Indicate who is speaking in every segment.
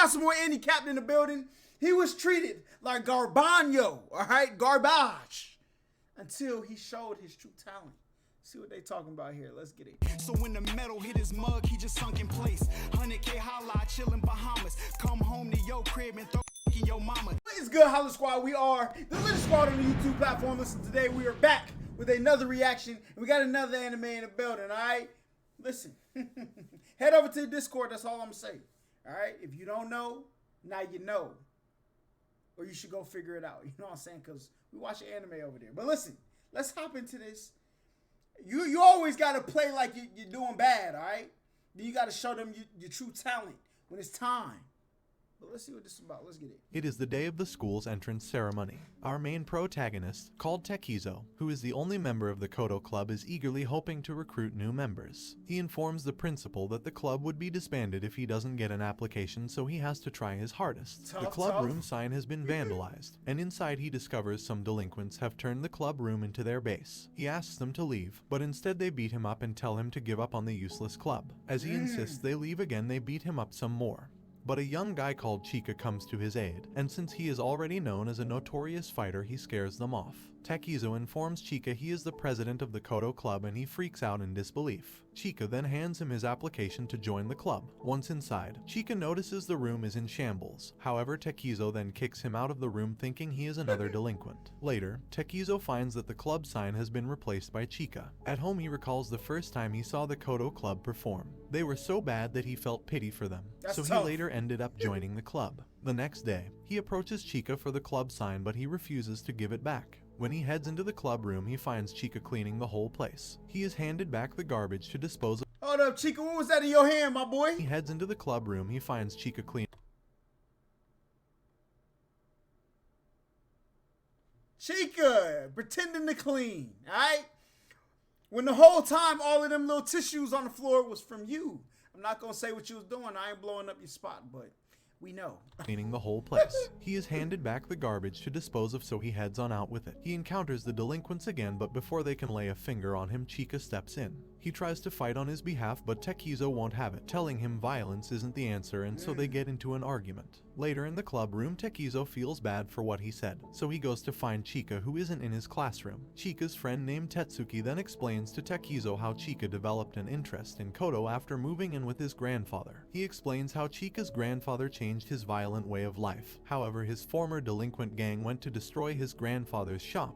Speaker 1: got some more handicapped in the building. He was treated like Garbano, all right? Garbage. Until he showed his true talent. See what they talking about here. Let's get it.
Speaker 2: So when the metal hit his mug, he just sunk in place. 100K Holla, chillin' Bahamas. Come home to your crib and throw in your mama.
Speaker 1: What is good, HollaSquad? We are the latest squad on the YouTube platform. Listen, today we are back with another reaction. And we got another anime in the building, all right? Listen, head over to the Discord. That's all I'm going to say. All right? If you don't know, now you know. Or you should go figure it out. You know what I'm saying? Because we watch anime over there. But listen, let's hop into this. You always got to play like you're doing bad, all right? Then you got to show them your true talent when it's time. But let's see what this is about. Let's get it.
Speaker 3: It is the day of the school's entrance ceremony. Our main protagonist, called Takizo, who is the only member of the Kodo club, is eagerly hoping to recruit new members. He informs the principal that the club would be disbanded if he doesn't get an application, so he has to try his hardest. The club room sign has been vandalized, and inside he discovers some delinquents have turned the club room into their base. He asks them to leave, but instead they beat him up and tell him to give up on the useless club. As he insists they leave again, they beat him up some more. But a young guy called Chika comes to his aid, and since he is already known as a notorious fighter, he scares them off. Takizo informs Chika he is the president of the Kodo club and he freaks out in disbelief. Chika then hands him his application to join the club. Once inside, Chika notices the room is in shambles. However, Takizo then kicks him out of the room thinking he is another delinquent. Later, Takizo finds that the club sign has been replaced by Chika. At home, he recalls the first time he saw the Kodo club perform. They were so bad that he felt pity for them, so he later ended up joining the club. The next day, he approaches Chika for the club sign, but he refuses to give it back. When he heads into the club room, he finds Chika cleaning the whole place. He is handed back the garbage to dispose of.
Speaker 1: Hold up, Chika, what was that in your hand, my boy?
Speaker 3: He heads into the club room, he finds Chika cleaning.
Speaker 1: Chika, pretending to clean, alright? When the whole time all of them little tissues on the floor was from you. I'm not gonna say what you was doing, I ain't blowing up your spot, but we know.
Speaker 3: Cleaning the whole place. He is handed back the garbage to dispose of, so he heads on out with it. He encounters the delinquents again, but before they can lay a finger on him, Chika steps in. He tries to fight on his behalf, but Takizo won't have it, telling him violence isn't the answer, and so they get into an argument. Later in the club room, Takizo feels bad for what he said, so he goes to find Chika, who isn't in his classroom. Chika's friend named Tetsuki then explains to Takizo how Chika developed an interest in Kodo after moving in with his grandfather. He explains how Chika's grandfather changed his violent way of life. However, his former delinquent gang went to destroy his grandfather's shop.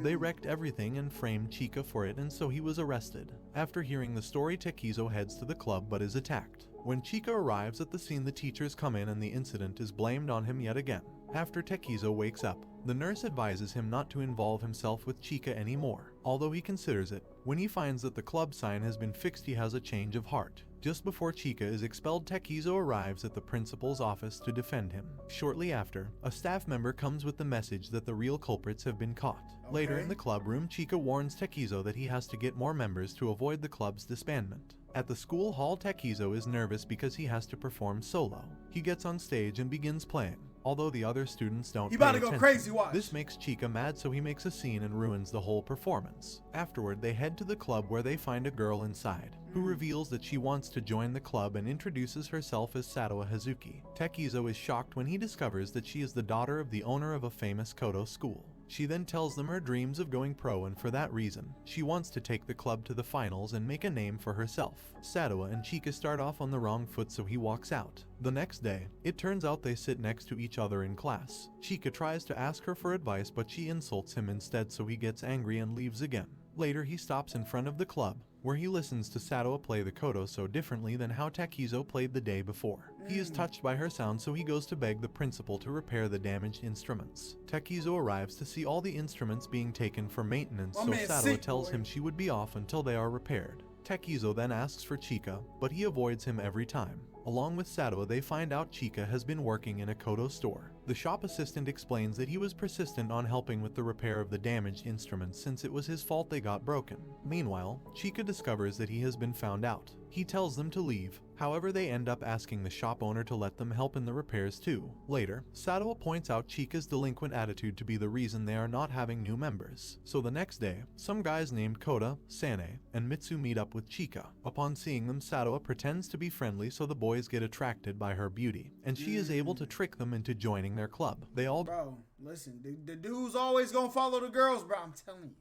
Speaker 3: They wrecked everything and framed Chika for it, and so he was arrested. After hearing the story, Takizo heads to the club but is attacked. When Chika arrives at the scene, the teachers come in and the incident is blamed on him yet again. After Takizo wakes up, the nurse advises him not to involve himself with Chika anymore, although he considers it. When he finds that the club sign has been fixed, he has a change of heart. Just before Chika is expelled, Takizo arrives at the principal's office to defend him. Shortly after, a staff member comes with the message that the real culprits have been caught. Later in the club room, Chika warns Takizo that he has to get more members to avoid the club's disbandment. At the school hall, Takizo is nervous because he has to perform solo. He gets on stage and begins playing, although the other students don't pay attention.
Speaker 1: He about to go crazy, watch.
Speaker 3: This makes Chika mad, so he makes a scene and ruins the whole performance. Afterward, they head to the club where they find a girl inside, who reveals that she wants to join the club and introduces herself as Sadowa Hazuki. Takizo is shocked when he discovers that she is the daughter of the owner of a famous Kodo school. She then tells them her dreams of going pro, and for that reason, she wants to take the club to the finals and make a name for herself. Sadowa and Chika start off on the wrong foot, so he walks out. The next day, it turns out they sit next to each other in class. Chika tries to ask her for advice, but she insults him instead, so he gets angry and leaves again. Later, he stops in front of the club, where he listens to Sadowa play the Kodo so differently than how Takizo played the day before. He is touched by her sound, so he goes to beg the principal to repair the damaged instruments. Takizo arrives to see all the instruments being taken for maintenance, so Sadowa tells him she would be off until they are repaired. Takizo then asks for Chika, but he avoids him every time. Along with Sadowa, they find out Chika has been working in a Kodo store. The shop assistant explains that he was persistent on helping with the repair of the damaged instruments since it was his fault they got broken. Meanwhile, Chika discovers that he has been found out. He tells them to leave. However, they end up asking the shop owner to let them help in the repairs too. Later, Sadowa points out Chika's delinquent attitude to be the reason they are not having new members. So the next day, some guys named Kodo, Sane, and Mitsu meet up with Chika. Upon seeing them, Sadowa pretends to be friendly so the boys get attracted by her beauty, and she is able to trick them into joining their club. They all
Speaker 1: Bro, listen, the dudes always gonna follow the girls, bro. I'm telling you.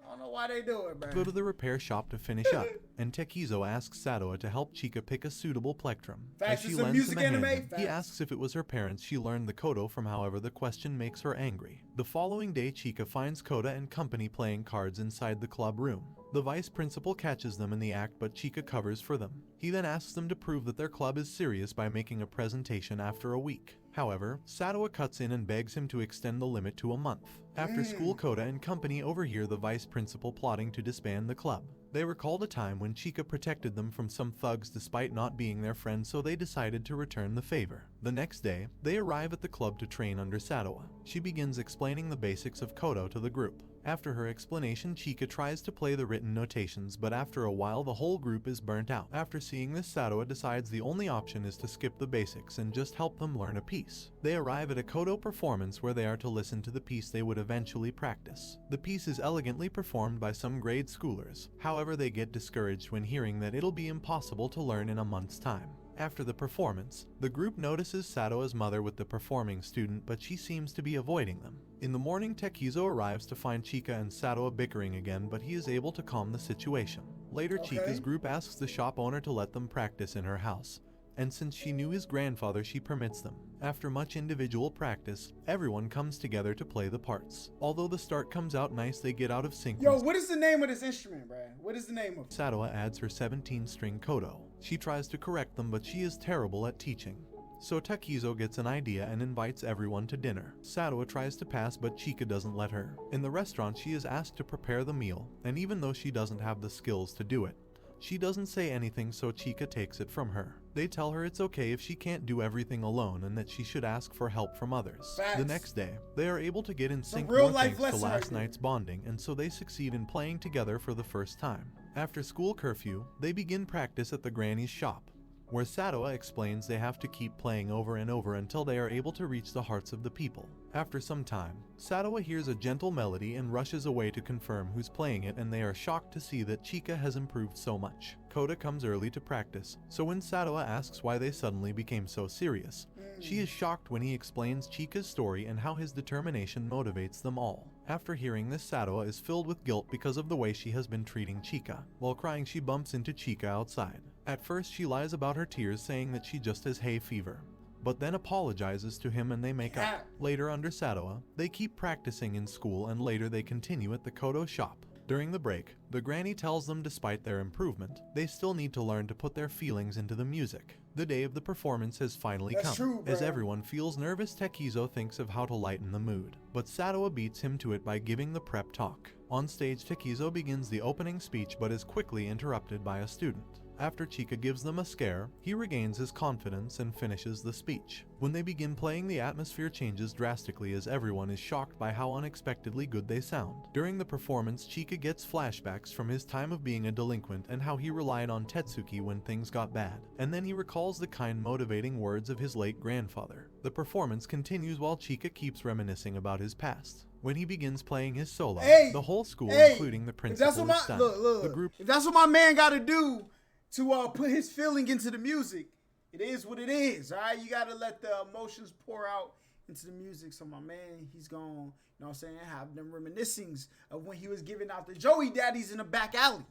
Speaker 1: I don't know why they do it, bro.
Speaker 3: go to the repair shop to finish up, and Tekizo asks Sadowa to help Chika pick a suitable plectrum.
Speaker 1: Facts,
Speaker 3: As she
Speaker 1: it's a
Speaker 3: lends
Speaker 1: music
Speaker 3: him a
Speaker 1: anime.
Speaker 3: hand, he
Speaker 1: Facts.
Speaker 3: asks if it was her parents she learned the Kodo from. However, the question makes her angry. The following day, Chika finds Koda and company playing cards inside the club room. The vice principal catches them in the act, but Chika covers for them. He then asks them to prove that their club is serious by making a presentation after a week. However, Sadowa cuts in and begs him to extend the limit to a month. After school, Koda and company overhear the vice principal plotting to disband the club. They recalled a time when Chika protected them from some thugs despite not being their friend, so they decided to return the favor. The next day, they arrive at the club to train under Sadowa. She begins explaining the basics of Kodo to the group. After her explanation, Chika tries to play the written notations, but after a while the whole group is burnt out. After seeing this, Sadowa decides the only option is to skip the basics and just help them learn a piece. They arrive at a Kodo performance where they are to listen to the piece they would eventually practice. The piece is elegantly performed by some grade schoolers. However, they get discouraged when hearing that it'll be impossible to learn in a month's time. After the performance, the group notices Sadowa's mother with the performing student, but she seems to be avoiding them. In the morning, Tekizo arrives to find Chika and Sadowa bickering again, but he is able to calm the situation. Later, Chika's group asks the shop owner to let them practice in her house, and since she knew his grandfather, she permits them. After much individual practice, everyone comes together to play the parts. Although the start comes out nice, they get out of sync.
Speaker 1: Yo, what is the name of this instrument, bro? What is the name of it?
Speaker 3: Sadowa adds her 17-string Kodo. She tries to correct them, but she is terrible at teaching. So Tekizo gets an idea and invites everyone to dinner. Sadowa tries to pass, but Chika doesn't let her. In the restaurant, she is asked to prepare the meal, and even though she doesn't have the skills to do it, she doesn't say anything, so Chika takes it from her. They tell her it's okay if she can't do everything alone and that she should ask for help from others.
Speaker 1: Facts.
Speaker 3: The next day, they are able to get in sync
Speaker 1: real
Speaker 3: more
Speaker 1: life
Speaker 3: thanks to
Speaker 1: lesson
Speaker 3: last
Speaker 1: right there.
Speaker 3: night's bonding, and so they succeed in playing together for the first time. After school curfew, they begin practice at the granny's shop, where Sadowa explains they have to keep playing over and over until they are able to reach the hearts of the people. After some time, Sadowa hears a gentle melody and rushes away to confirm who's playing it, and they are shocked to see that Chika has improved so much. Koda comes early to practice, so when Sadowa asks why they suddenly became so serious, she is shocked when he explains Chika's story and how his determination motivates them all. After hearing this, Sadowa is filled with guilt because of the way she has been treating Chika. While crying, she bumps into Chika outside. At first, she lies about her tears, saying that she just has hay fever, but then apologizes to him and they make up. Later, under Sadowa, they keep practicing in school, and later they continue at the Kodo shop. During the break, the granny tells them despite their improvement, they still need to learn to put their feelings into the music. The day of the performance has finally
Speaker 1: That's
Speaker 3: come.
Speaker 1: true,
Speaker 3: As
Speaker 1: bro.
Speaker 3: everyone feels nervous, Tekizo thinks of how to lighten the mood, but Sadowa beats him to it by giving the prep talk. On stage, Tekizo begins the opening speech but is quickly interrupted by a student. After Chika gives them a scare, he regains his confidence and finishes the speech. When they begin playing, the atmosphere changes drastically as everyone is shocked by how unexpectedly good they sound. During the performance, Chika gets flashbacks from his time of being a delinquent and how he relied on Tetsuki when things got bad, and then he recalls the kind, motivating words of his late grandfather. The performance continues while Chika keeps reminiscing about his past. When he begins playing his solo, the whole school, including the principal, is stunned. The group
Speaker 1: if that's what my man got to do to put his feeling into the music, it is what it is, all right? You got to let the emotions pour out into the music. So my man, he's going to, you know what I'm saying, have them reminiscings of when he was giving out the Joey Daddies in the back alley.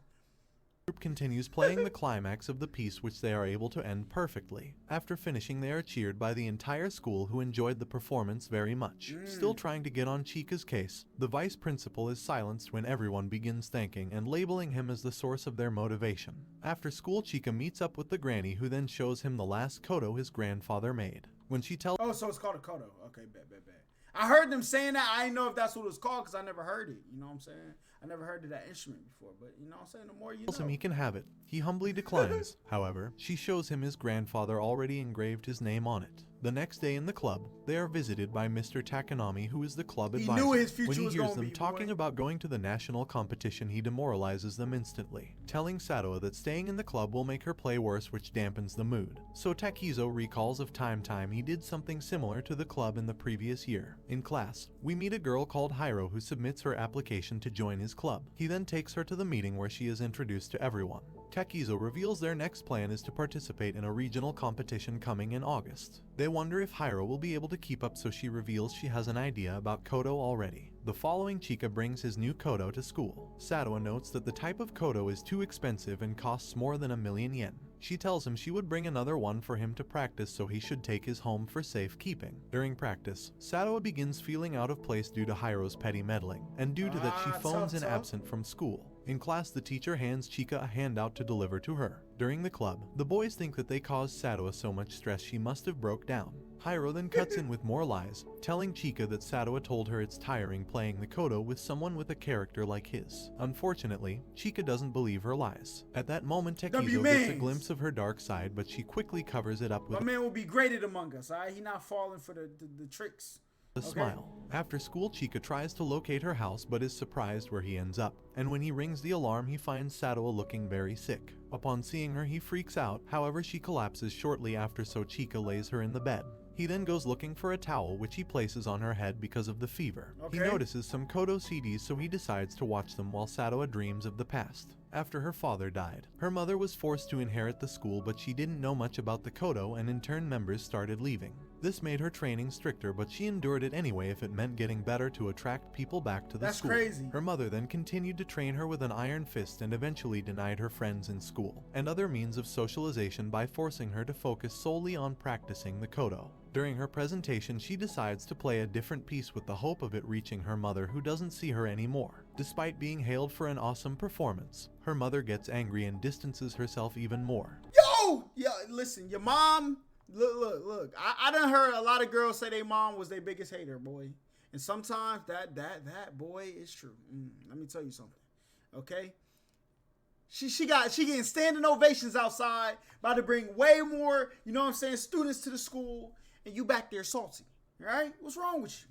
Speaker 3: Group continues playing the climax of the piece, which they are able to end perfectly. After finishing, they are cheered by the entire school, who enjoyed the performance very much. Still trying to get on Chika's case, the vice principal is silenced when everyone begins thanking and labeling him as the source of their motivation. After school, Chika meets up with the granny, who then shows him the last Kodo his grandfather made. When she tells
Speaker 1: Oh, so it's called a Kodo. Okay, bet. I heard them saying that. I didn't know if that's what it was called because I never heard it. You know what I'm saying? I never heard of that instrument before, but you know what I'm saying? The more you
Speaker 3: Tells
Speaker 1: know.
Speaker 3: him he can have it. He humbly declines. However, she shows him his grandfather already engraved his name on it. The next day in the club, they are visited by Mr. Takanami, who is the club
Speaker 1: He
Speaker 3: advisor.
Speaker 1: knew his future
Speaker 3: when he
Speaker 1: was
Speaker 3: hears
Speaker 1: gonna
Speaker 3: them
Speaker 1: be,
Speaker 3: talking
Speaker 1: boy.
Speaker 3: about going to the national competition, he demoralizes them instantly, telling Sadowa that staying in the club will make her play worse, which dampens the mood. So Takizo recalls of time he did something similar to the club in the previous year. In class, we meet a girl called Hiro who submits her application to join his club. He then takes her to the meeting where she is introduced to everyone. Takizo reveals their next plan is to participate in a regional competition coming in August. They wonder if Hiro will be able to keep up, so she reveals she has an idea about Kodo already. The following, Chika brings his new Kodo to school. Sadowa notes that the type of Kodo is too expensive and costs more than 1,000,000 yen. She tells him she would bring another one for him to practice, so he should take his home for safekeeping. During practice, Sadowa begins feeling out of place due to Hiro's petty meddling, and due to that she phones in absent from school. In class, the teacher hands Chika a handout to deliver to her. During the club, the boys think that they caused Sadowa so much stress she must have broke down. Hiro then cuts in with more lies, telling Chika that Sadowa told her it's tiring playing the Kodo with someone with a character like his. Unfortunately, Chika doesn't believe her lies. At that moment, Takizo gets a glimpse of her dark side, but she quickly covers it up with
Speaker 1: My man will be graded among us, alright? He not falling for the tricks.
Speaker 3: a smile. After school, Chika tries to locate her house but is surprised where he ends up, and when he rings the alarm, he finds Sadowa looking very sick. Upon seeing her, he freaks out. However, she collapses shortly after, so Chika lays her in the bed. He then goes looking for a towel, which he places on her head because of the fever. He notices some Kodo CDs, so he decides to watch them while Sadowa dreams of the past. After her father died, her mother was forced to inherit the school, but she didn't know much about the Kodo, and in turn members started leaving. This made her training stricter, but she endured it anyway if it meant getting better to attract people back to the school.
Speaker 1: That's crazy.
Speaker 3: Her mother then continued to train her with an iron fist and eventually denied her friends in school and other means of socialization by forcing her to focus solely on practicing the Kodo. During her presentation, she decides to play a different piece with the hope of it reaching her mother, who doesn't see her anymore. Despite being hailed for an awesome performance, her mother gets angry and distances herself even more.
Speaker 1: Yo, listen, your mom, look. I done heard a lot of girls say their mom was their biggest hater, boy. And sometimes that boy is true. Let me tell you something, okay? She getting standing ovations outside, about to bring way more, you know what I'm saying, students to the school, and you back there salty, right? What's wrong with you?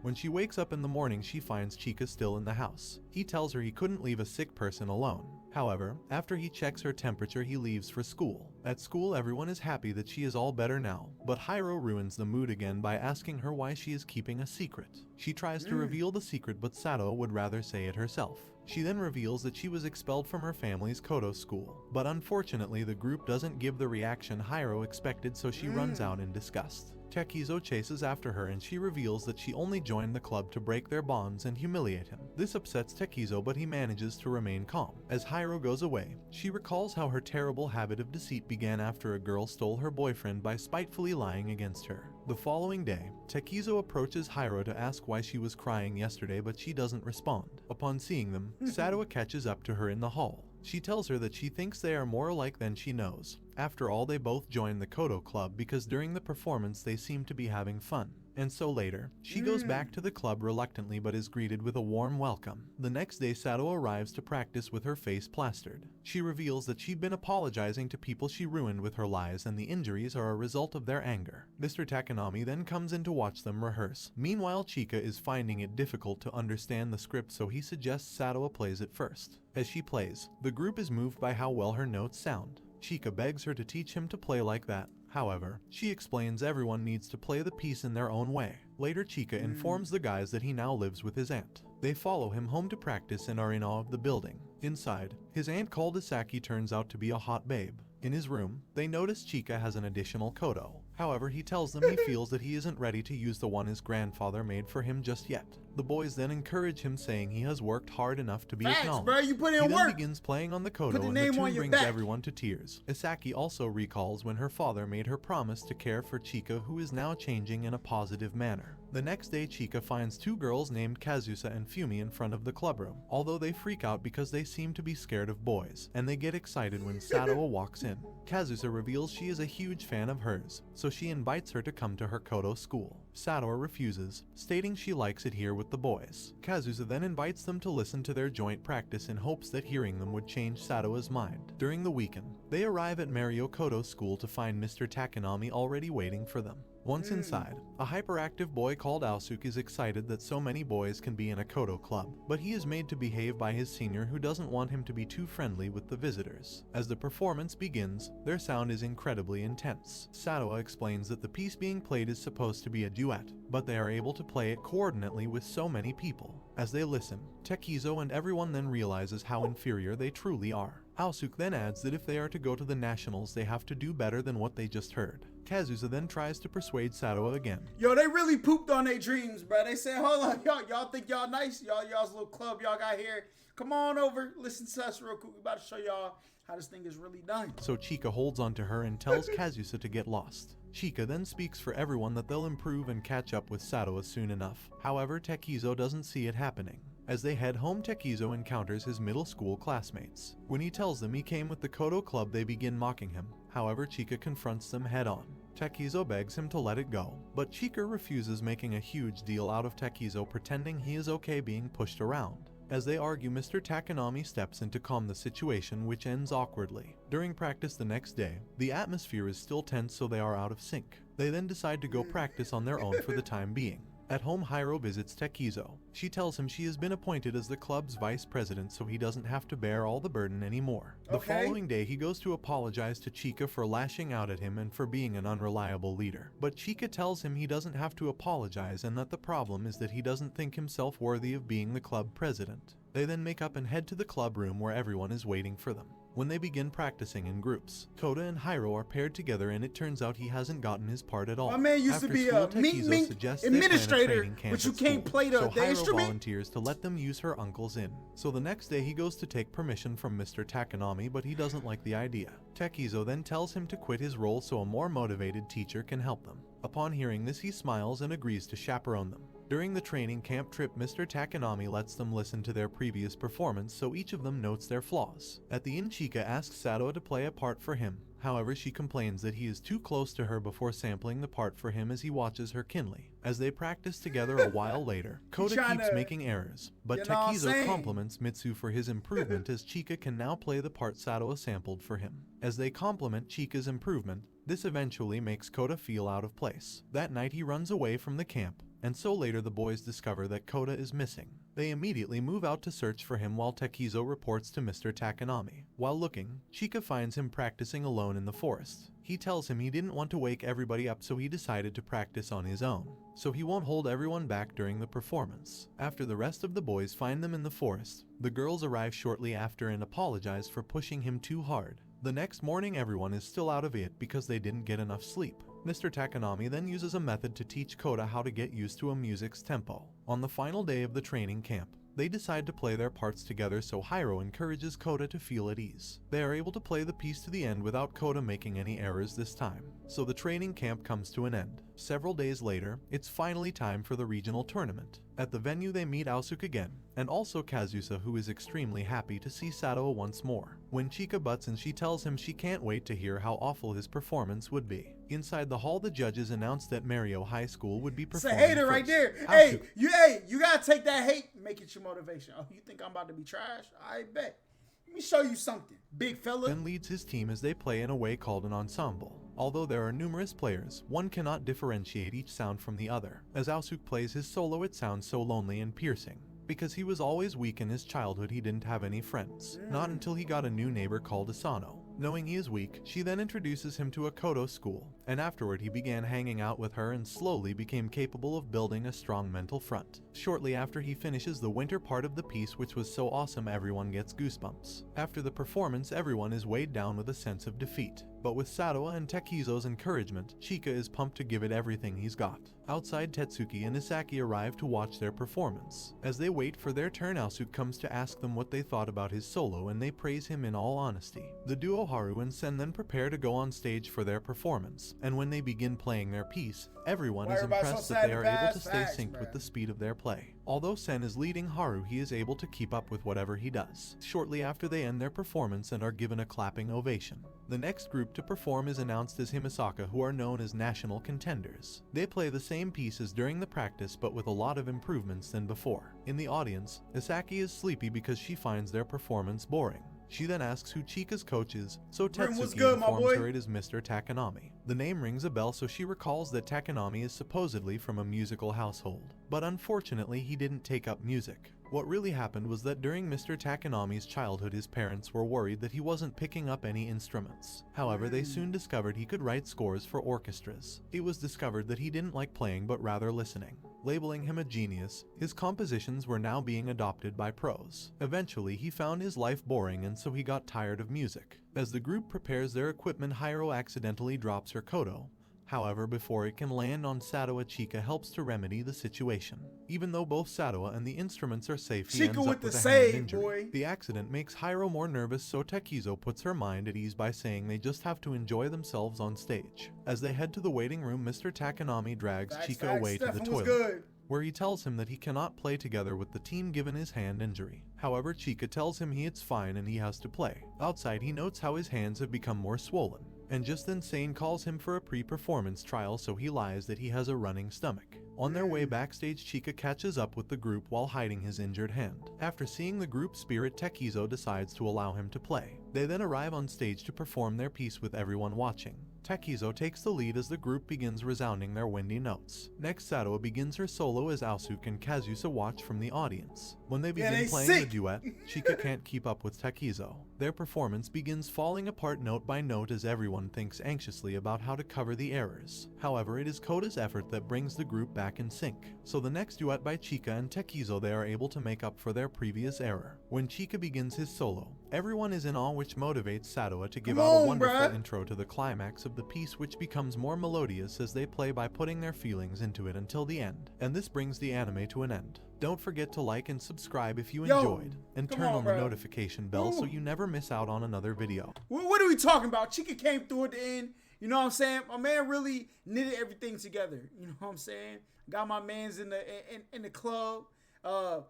Speaker 3: When she wakes up in the morning, she finds Chika still in the house. He tells her he couldn't leave a sick person alone. However, after he checks her temperature, he leaves for school. At school, everyone is happy that she is all better now, but Hiro ruins the mood again by asking her why she is keeping a secret. She tries to reveal the secret, but Sadowa would rather say it herself. She then reveals that she was expelled from her family's Kodo school, but unfortunately the group doesn't give the reaction Hiro expected, so she runs out in disgust. Takizo chases after her, and she reveals that she only joined the club to break their bonds and humiliate him. This upsets Takizo, but he manages to remain calm. As Hiro goes away, she recalls how her terrible habit of deceit began after a girl stole her boyfriend by spitefully lying against her. The following day, Takizo approaches Hiro to ask why she was crying yesterday, but she doesn't respond. Upon seeing them, Sadowa catches up to her in the hall. She tells her that she thinks they are more alike than she knows. After all, they both joined the Kodo club because during the performance they seem to be having fun. And so later, she goes back to the club reluctantly but is greeted with a warm welcome. The next day, Sadowa arrives to practice with her face plastered. She reveals that she'd been apologizing to people she ruined with her lies, and the injuries are a result of their anger. Mr. Takanami then comes in to watch them rehearse. Meanwhile, Chika is finding it difficult to understand the script, so he suggests Sadowa plays it first. As she plays, the group is moved by how well her notes sound. Chika begs her to teach him to play like that. However, she explains everyone needs to play the piece in their own way. Later, Chika informs the guys that he now lives with his aunt. They follow him home to practice and are in awe of the building. Inside, his aunt called Isaki turns out to be a hot babe. In his room, they notice Chika has an additional Kodo. However, he tells them he feels that he isn't ready to use the one his grandfather made for him just yet. The boys then encourage him, saying he has worked hard enough to be acknowledged.
Speaker 1: Bro, you put in
Speaker 3: he then
Speaker 1: work.
Speaker 3: begins playing on the Kodo, and the tune brings everyone to tears. Isaki also recalls when her father made her promise to care for Chika, who is now changing in a positive manner. The next day, Chika finds two girls named Kazusa and Fumi in front of the clubroom, although they freak out because they seem to be scared of boys, and they get excited when Sadowa walks in. Kazusa reveals she is a huge fan of hers, so she invites her to come to her Kodo school. Sadowa refuses, stating she likes it here with the boys. Kazusa then invites them to listen to their joint practice in hopes that hearing them would change Sadowa's mind. During the weekend, they arrive at Mario Kodo school to find Mr. Takanami already waiting for them. Once inside, a hyperactive boy called Aosuke is excited that so many boys can be in a Kodo club, but he is made to behave by his senior who doesn't want him to be too friendly with the visitors. As the performance begins, their sound is incredibly intense. Sadowa explains that the piece being played is supposed to be a duet, but they are able to play it coordinately with so many people. As they listen, Tekizo and everyone then realizes how inferior they truly are. Aosuke then adds that if they are to go to the nationals, they have to do better than what they just heard. Kazusa then tries to persuade Sadowa again.
Speaker 1: Yo, they really pooped on their dreams, bro. They said, hold on, y'all think y'all nice? Y'all's little club y'all got here. Come on over, listen to us real quick. We about to show y'all how this thing is really done.
Speaker 3: So Chika holds on to her and tells Kazusa to get lost. Chika then speaks for everyone that they'll improve and catch up with Sadowa soon enough. However, Tekizo doesn't see it happening. As they head home, Tekizo encounters his middle school classmates. When he tells them he came with the Kodo club, they begin mocking him. However, Chika confronts them head-on. Tekizo begs him to let it go, but Chika refuses, making a huge deal out of Tekizo pretending he is okay being pushed around. As they argue, Mr. Takanami steps in to calm the situation, which ends awkwardly. During practice the next day, the atmosphere is still tense, so they are out of sync. They then decide to go practice on their own for the time being. At home, Hiro visits Tekizo. She tells him she has been appointed as the club's vice president, so he doesn't have to bear all the burden anymore. The following day, he goes to apologize to Chika for lashing out at him and for being an unreliable leader. But Chika tells him he doesn't have to apologize and that the problem is that he doesn't think himself worthy of being the club president. They then make up and head to the club room where everyone is waiting for them. When they begin practicing in groups, Koda and Hiro are paired together, and it turns out he hasn't gotten his part at all.
Speaker 1: My man used to be a mink administrator, but you can't play the
Speaker 3: Hiro
Speaker 1: instrument.
Speaker 3: Volunteers to let them use her uncle's inn. So the next day he goes to take permission from Mr. Takanami, but he doesn't like the idea. Tekizo then tells him to quit his role so a more motivated teacher can help them. Upon hearing this, he smiles and agrees to chaperone them. During the training camp trip, Mr. Takanami lets them listen to their previous performance, so each of them notes their flaws. At the inn, Chika asks Sadowa to play a part for him. However, she complains that he is too close to her before sampling the part for him as he watches her keenly. As they practice together a while later, Koda keeps making errors, but Tekizo compliments Mitsu for his improvement as Chika can now play the part Sadowa sampled for him. As they compliment Chika's improvement, this eventually makes Koda feel out of place. That night he runs away from the camp, and so later the boys discover that Koda is missing. They immediately move out to search for him while Tekizo reports to Mr. Takanami. While looking, Chika finds him practicing alone in the forest. He tells him he didn't want to wake everybody up, so he decided to practice on his own, so he won't hold everyone back during the performance. After the rest of the boys find them in the forest, the girls arrive shortly after and apologize for pushing him too hard. The next morning, everyone is still out of it because they didn't get enough sleep. Mr. Takanami then uses a method to teach Koda how to get used to a music's tempo. On the final day of the training camp, they decide to play their parts together, so Hiro encourages Koda to feel at ease. They are able to play the piece to the end without Koda making any errors this time. So the training camp comes to an end. Several days later, it's finally time for the regional tournament. At the venue, they meet Aosuke again, and also Kazusa, who is extremely happy to see Sadowa once more. When Chika butts in, she tells him she can't wait to hear how awful his performance would be. Inside the hall, the judges announced that Mario High School would be performing
Speaker 1: It's a hater right there. Hey, you gotta take that hate and make it your motivation. Oh, you think I'm about to be trash? I bet. Let me show you something, big fella.
Speaker 3: Then leads his team as they play in a way called an ensemble. Although there are numerous players, one cannot differentiate each sound from the other. As Aosuke plays his solo, it sounds so lonely and piercing. Because he was always weak in his childhood, he didn't have any friends. Not until he got a new neighbor called Asano. Knowing he is weak, she then introduces him to a Kodo school, and afterward he began hanging out with her and slowly became capable of building a strong mental front. Shortly after, he finishes the winter part of the piece, which was so awesome everyone gets goosebumps. After the performance, everyone is weighed down with a sense of defeat. But with Sadowa and Tekizo's encouragement, Chika is pumped to give it everything he's got. Outside, Tetsuki and Isaki arrive to watch their performance. As they wait for their turn, Aosu comes to ask them what they thought about his solo, and they praise him in all honesty. The duo Haru and Sen then prepare to go on stage for their performance, and when they begin playing their piece, everyone is impressed that they are able to stay synced with the speed of their play. Although Sen is leading Haru, he is able to keep up with whatever he does. Shortly after they end their performance and are given a clapping ovation. The next group to perform is announced as Himisaka, who are known as national contenders. They play the same pieces during the practice, but with a lot of improvements than before. In the audience, Isaki is sleepy because she finds their performance boring. She then asks who Chika's coach is, so Tetsuki informs her it is Mr. Takanami. The name rings a bell, so she recalls that Takanami is supposedly from a musical household. But unfortunately, he didn't take up music. What really happened was that during Mr. Takanami's childhood, his parents were worried that he wasn't picking up any instruments. However, they soon discovered he could write scores for orchestras. It was discovered that he didn't like playing but rather listening. Labeling him a genius, his compositions were now being adopted by pros. Eventually, he found his life boring, and so he got tired of music. As the group prepares their equipment, Hiro accidentally drops her Kodo. However, before it can land on Sadowa, Chika helps to remedy the situation. Even though both Sadowa and the instruments are safe, he ends up with a hand injury. The accident makes Hiro more nervous, so Tekizo puts her mind at ease by saying they just have to enjoy themselves on stage. As they head to the waiting room, Mr. Takanami drags Chika away to the toilet, where he tells him that he cannot play together with the team given his hand injury. However, Chika tells him it's fine and he has to play. Outside, he notes how his hands have become more swollen. And just then Sane calls him for a pre-performance trial, so he lies that he has a running stomach. On their way backstage, Chika catches up with the group while hiding his injured hand. After seeing the group spirit, Tekizo decides to allow him to play. They then arrive on stage to perform their piece with everyone watching. Tekizo takes the lead as the group begins resounding their windy notes. Next, Sadowa begins her solo as Aosu and Kazusa watch from the audience. When they begin playing the duet, Chika can't keep up with Tekizo. Their performance begins falling apart note by note as everyone thinks anxiously about how to cover the errors. However, it is Koda's effort that brings the group back in sync. So the next duet by Chika and Tekizo, they are able to make up for their previous error. When Chika begins his solo, everyone is in awe, which motivates Sadowa to give out a wonderful intro to the climax of the piece, which becomes more melodious as they play by putting their feelings into it until the end. And this brings the anime to an end. Don't forget to like and subscribe if you enjoyed, and turn on the notification bell so you never miss out on another video.
Speaker 1: What are we talking about? Chika came through at the end. You know what I'm saying? My man really knitted everything together. You know what I'm saying? Got my mans in the club. I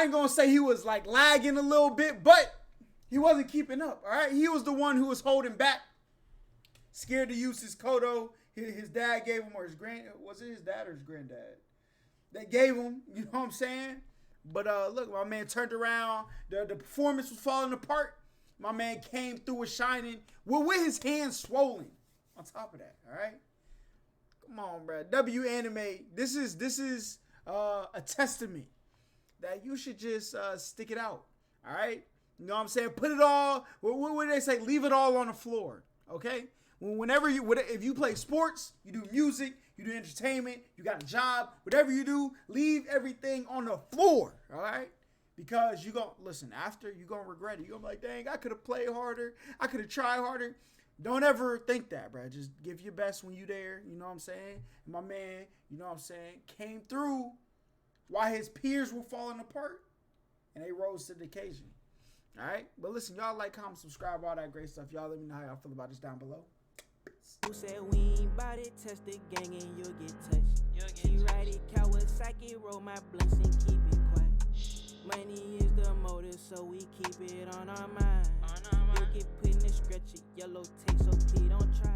Speaker 1: ain't gonna say he was like lagging a little bit, but he wasn't keeping up. All right, he was the one who was holding back, scared to use his Kodo. His dad gave him, or was it his dad or his granddad? They gave him, you know what I'm saying? But look, my man turned around. The performance was falling apart. My man came through with shining, with his hands swollen. On top of that, all right? Come on, bro. W Anime, this is a testament that you should just stick it out, all right? You know what I'm saying? Put it all, what do they say? Leave it all on the floor, okay? If you play sports, you do music, you do entertainment, you got a job, whatever you do, leave everything on the floor, all right? Because you gonna, listen, after you gonna regret it. You're gonna be like, dang, I could have played harder. I could have tried harder. Don't ever think that, bro. Just give your best when you there, you know what I'm saying? And my man, you know what I'm saying, came through while his peers were falling apart, and they rose to the occasion, all right? But listen, y'all like, comment, subscribe, all that great stuff. Y'all let me know how y'all feel about this down below.
Speaker 4: Who said we ain't bout it? Test the gang and you'll get touched. She ride it, Kawasaki, roll my blunts and keep it quiet. Money is the motive, so we keep it on our mind. You get put in the stretcher, yellow tape, so please don't try.